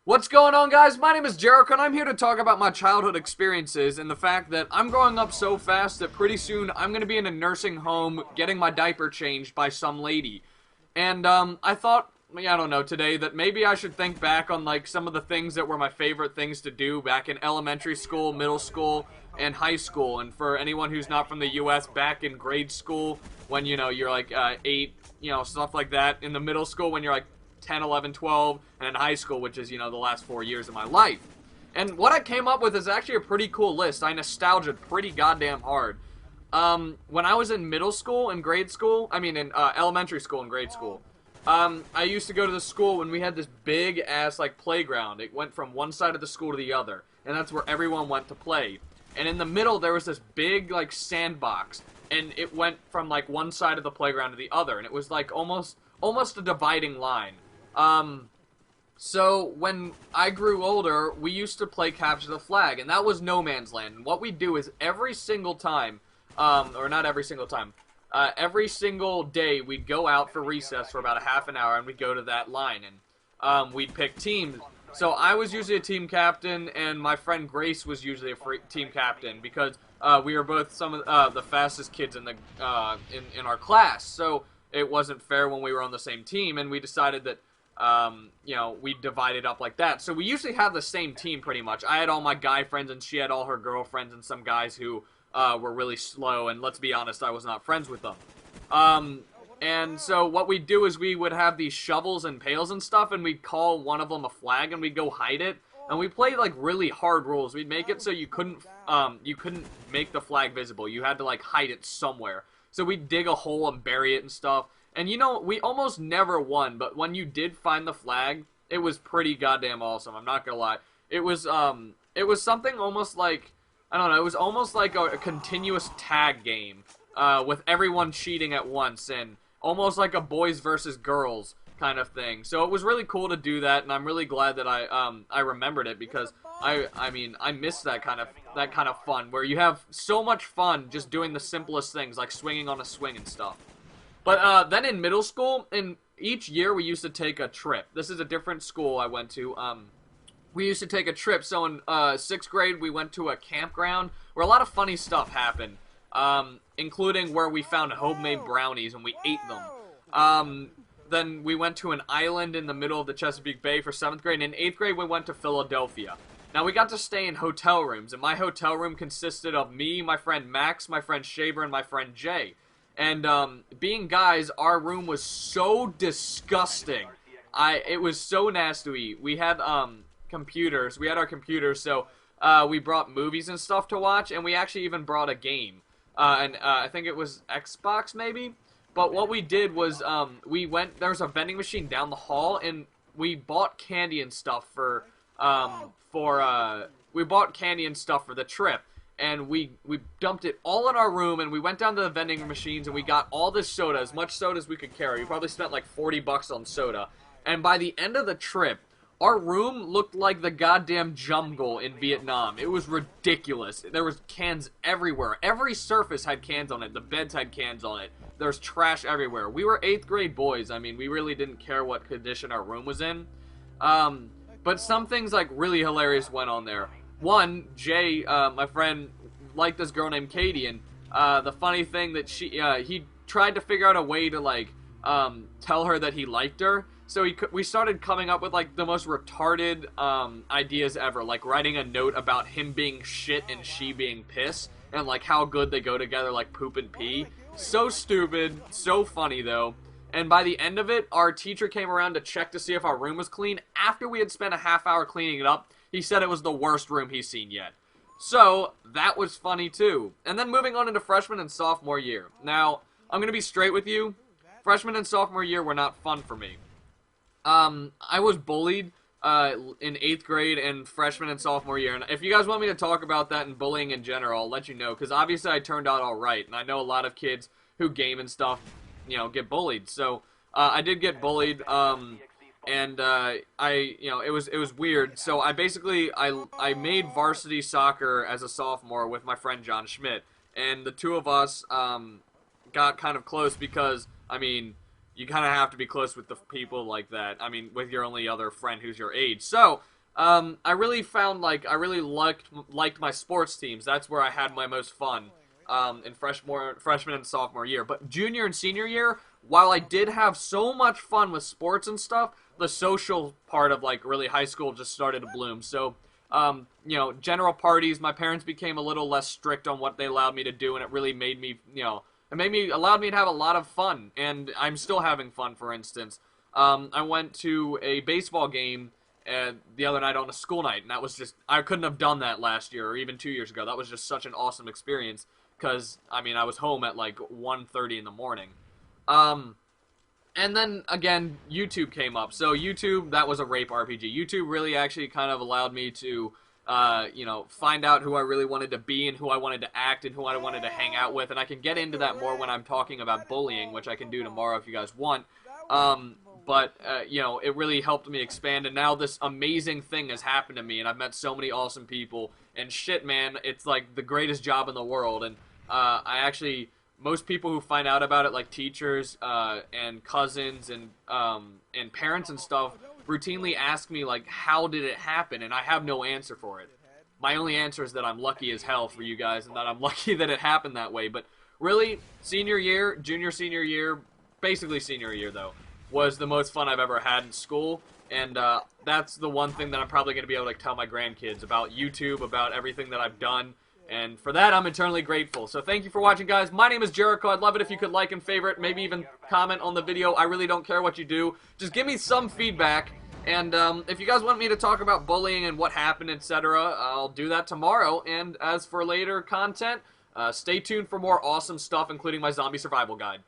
What's going on, guys? My name is JERiiCHOII, and I'm here to talk about my childhood experiences and the fact that I'm growing up so fast that pretty soon I'm going to be in a nursing home getting my diaper changed by some lady. And, I thought, I don't know, today that maybe I should think back on, like, some of the things that were my favorite things to do back in elementary school, middle school, and high school. And for anyone who's not from the US, back in grade school, when, you're like, 8, stuff like that. In the middle school, when you're like 10, 11, 12, and in high school, which is, the last 4 years of my life. And what I came up with is actually a pretty cool list. I nostalgia'd pretty goddamn hard. When I was in middle school and grade school, in elementary school and grade school, I used to go to the school when we had this big-ass, like, playground. It went from one side of the school to the other, and that's where everyone went to play. And in the middle, there was this big, like, sandbox, and it went from, like, one side of the playground to the other, and it was, like, almost a dividing line. So when I grew older, we used to play Capture the Flag, and that was no man's land. And what we do is every single time, or not every single time, every single day we'd go out for recess for about a half an hour, and we'd go to that line, and we'd pick teams. So I was usually a team captain, and my friend Grace was usually a team captain, because we were both some of the fastest kids in the in our class. So it wasn't fair when we were on the same team, and we decided that we divided up like that. So we usually have the same team pretty much. I had all my guy friends, and she had all her girlfriends, and some guys who were really slow, and let's be honest, I was not friends with them. And so what we'd do is we would have these shovels and pails and stuff, and we'd call one of them a flag, and we'd go hide it. And we played, like, really hard rules. We'd make it so you couldn't make the flag visible. You had to, like, hide it somewhere. So we'd dig a hole and bury it and stuff. And we almost never won, but when you did find the flag, it was pretty goddamn awesome, I'm not gonna lie. It was something almost like, I don't know, it was almost like a continuous tag game, with everyone cheating at once, and almost like a boys versus girls kind of thing. So it was really cool to do that, and I'm really glad that I remembered it, because I miss that kind of fun, where you have so much fun just doing the simplest things, like swinging on a swing and stuff. But then in middle school, in each year we used to take a trip. This is a different school I went to. We used to take a trip. So in 6th grade, we went to a campground where a lot of funny stuff happened, including where we found homemade brownies and we ate them. Then we went to an island in the middle of the Chesapeake Bay for 7th grade. And in 8th grade, we went to Philadelphia. Now, we got to stay in hotel rooms, and my hotel room consisted of me, my friend Max, my friend Shaver, and my friend Jay. And, being guys, our room was so disgusting. It was so nasty. We had, computers. We had our computers, so, we brought movies and stuff to watch, and we actually even brought a game. I think it was Xbox, maybe? But what we did was, there was a vending machine down the hall, and we bought candy and stuff for the trip. And we dumped it all in our room, and we went down to the vending machines, and we got all this soda, as much soda as we could carry. We probably spent like $40 on soda. And by the end of the trip, our room looked like the goddamn jungle in Vietnam. It was ridiculous. There was cans everywhere. Every surface had cans on it. The beds had cans on it. There's trash everywhere. We were 8th grade boys. I mean, we really didn't care what condition our room was in. But some things, like, really hilarious went on there. One, Jay, my friend, liked this girl named Katie, and the funny thing that he tried to figure out a way to, like, tell her that he liked her. So we started coming up with, like, the most retarded ideas ever, like writing a note about him being shit and she being piss, and, like, how good they go together, like poop and pee. So stupid, so funny, though. And by the end of it, our teacher came around to check to see if our room was clean. After we had spent a half hour cleaning it up, he said it was the worst room he's seen yet. So, that was funny too. And then moving on into freshman and sophomore year. Now, I'm going to be straight with you. Freshman and sophomore year were not fun for me. I was bullied in 8th grade and freshman and sophomore year. And if you guys want me to talk about that and bullying in general, I'll let you know. Because obviously I turned out alright. And I know a lot of kids who game and stuff, get bullied. So, I did get bullied. And it was weird. So I made varsity soccer as a sophomore with my friend John Schmidt, and the two of us got kind of close because you kind of have to be close with the people like that. I mean, with your only other friend who's your age. So, I really found, like, I really liked my sports teams. That's where I had my most fun, in freshman and sophomore year. But junior and senior year, while I did have so much fun with sports and stuff, the social part of, like, really high school just started to bloom. So, you know, general parties, my parents became a little less strict on what they allowed me to do, and it really made me, you know, allowed me to have a lot of fun, and I'm still having fun. For instance, I went to a baseball game the other night on a school night, and that was just, I couldn't have done that last year or even 2 years ago. That was just such an awesome experience, because, I mean, I was home at like 1:30 in the morning. And then, again, YouTube came up. So YouTube, that was a rape RPG. YouTube really actually kind of allowed me to, you know, find out who I really wanted to be and who I wanted to act and who I wanted to hang out with. And I can get into that more when I'm talking about bullying, which I can do tomorrow if you guys want. But, you know, it really helped me expand. And now this amazing thing has happened to me. And I've met so many awesome people. And shit, man, it's like the greatest job in the world. And I actually... most people who find out about it, like teachers and cousins and parents and stuff, routinely ask me, like, how did it happen? And I have no answer for it. My only answer is that I'm lucky as hell for you guys, and that I'm lucky that it happened that way. But really, senior year, junior senior year, basically senior year, though, was the most fun I've ever had in school. And that's the one thing that I'm probably going to be able to tell my grandkids about YouTube, about everything that I've done. And for that, I'm eternally grateful. So thank you for watching, guys. My name is Jericho. I'd love it if you could like and favorite, maybe even comment on the video. I really don't care what you do. Just give me some feedback. And if you guys want me to talk about bullying and what happened, etc., I'll do that tomorrow. And as for later content, stay tuned for more awesome stuff, including my zombie survival guide.